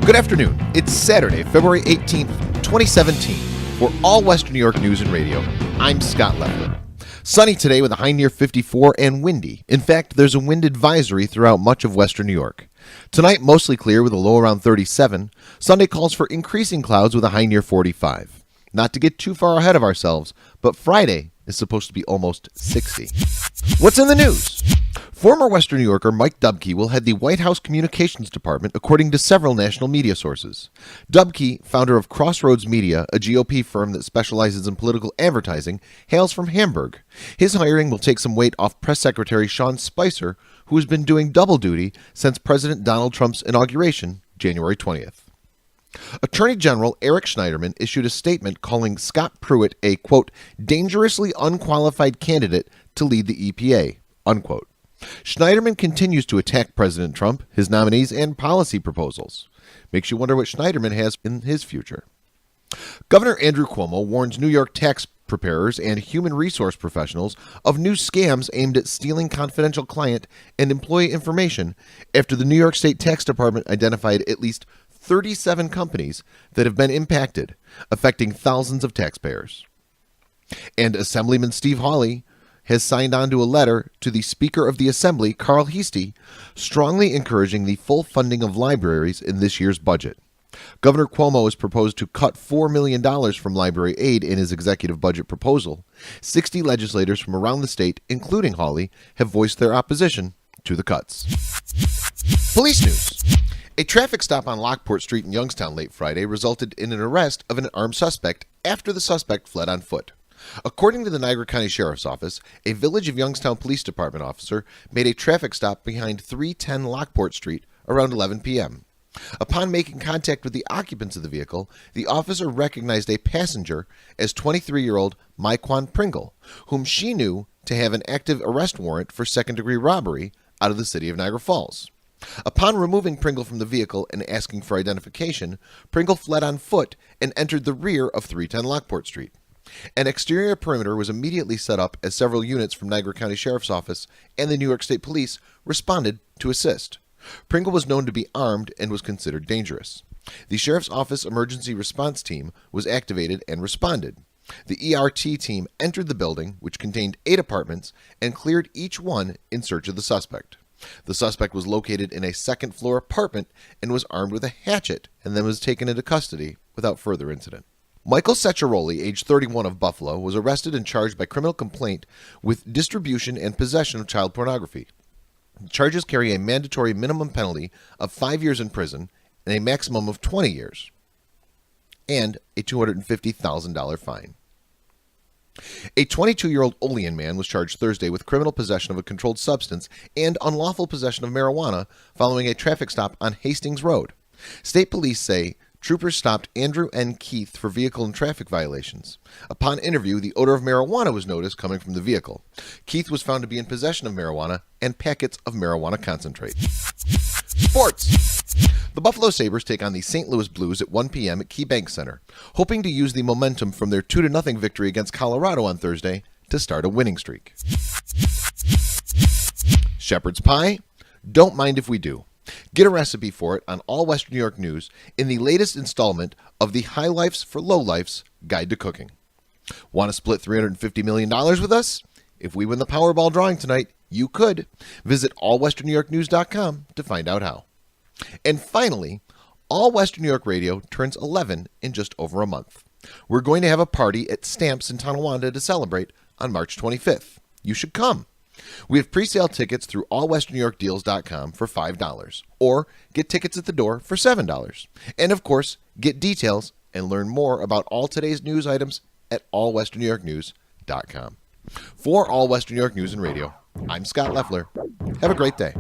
Good afternoon. It's Saturday, February 18th, 2017. For All Western New York News and Radio, I'm Scott Leffler. Sunny today with a high near 54 and windy. In fact, there's a wind advisory throughout much of western New York. Tonight, mostly clear with a low around 37. Sunday calls for increasing clouds with a high near 45. Not to get too far ahead of ourselves, but Friday is supposed to be almost 60. What's in the news? Former Western New Yorker Mike Dubke will head the White House Communications Department, according to several national media sources. Dubke, founder of Crossroads Media, a GOP firm that specializes in political advertising, hails from Hamburg. His hiring will take some weight off Press Secretary Sean Spicer, who has been doing double duty since President Donald Trump's inauguration, January 20th. Attorney General Eric Schneiderman issued a statement calling Scott Pruitt a, quote, dangerously unqualified candidate to lead the EPA, unquote. Schneiderman continues to attack President Trump, his nominees, and policy proposals. Makes you wonder what Schneiderman has in his future. Governor Andrew Cuomo warns New York tax preparers and human resource professionals of new scams aimed at stealing confidential client and employee information after the New York State Tax Department identified at least 37 companies that have been impacted, affecting thousands of taxpayers. And Assemblyman Steve Hawley has signed on to a letter to the Speaker of the Assembly, Carl Heastie, strongly encouraging the full funding of libraries in this year's budget. Governor Cuomo has proposed to cut $4 million from library aid in his executive budget proposal. 60 legislators from around the state, including Hawley, have voiced their opposition to the cuts. Police news. A traffic stop on Lockport Street in Youngstown late Friday resulted in an arrest of an armed suspect after the suspect fled on foot. According to the Niagara County Sheriff's Office, a Village of Youngstown Police Department officer made a traffic stop behind 310 Lockport Street around 11 p.m. Upon making contact with the occupants of the vehicle, the officer recognized a passenger as 23-year-old Myquan Pringle, whom she knew to have an active arrest warrant for second-degree robbery out of the city of Niagara Falls. Upon removing Pringle from the vehicle and asking for identification, Pringle fled on foot and entered the rear of 310 Lockport Street. An exterior perimeter was immediately set up as several units from Niagara County Sheriff's Office and the New York State Police responded to assist. Pringle was known to be armed and was considered dangerous. The Sheriff's Office Emergency Response Team was activated and responded. The ERT team entered the building, which contained 8 apartments, and cleared each one in search of the suspect. The suspect was located in a second-floor apartment and was armed with a hatchet and then was taken into custody without further incident. Michael Secciaroli, age 31 of Buffalo, was arrested and charged by criminal complaint with distribution and possession of child pornography. The charges carry a mandatory minimum penalty of 5 years in prison and a maximum of 20 years, and a $250,000 fine. A 22-year-old Olean man was charged Thursday with criminal possession of a controlled substance and unlawful possession of marijuana following a traffic stop on Hastings Road. State police say troopers stopped Andrew N. Keith for vehicle and traffic violations. Upon interview, the odor of marijuana was noticed coming from the vehicle. Keith was found to be in possession of marijuana and packets of marijuana concentrate. Sports. The Buffalo Sabres take on the St. Louis Blues at 1 p.m. at KeyBank Center, hoping to use the momentum from their 2-0 victory against Colorado on Thursday to start a winning streak. Shepherd's pie? Don't mind if we do. Get a recipe for it on All Western New York News in the latest installment of the High Lifes for Low Lifes Guide to Cooking. Want to split $350 million with us? If we win the Powerball drawing tonight, you could. Visit allwesternnewyorknews.com to find out how. And finally, All Western New York Radio turns 11 in just over a month. We're going to have a party at Stamps in Tonawanda to celebrate on March 25th. You should come. We have pre-sale tickets through allwesternnewyorkdeals.com for $5, or get tickets at the door for $7. And of course, get details and learn more about all today's news items at allwesternnewyorknews.com. For All Western New York News and Radio, I'm Scott Leffler. Have a great day.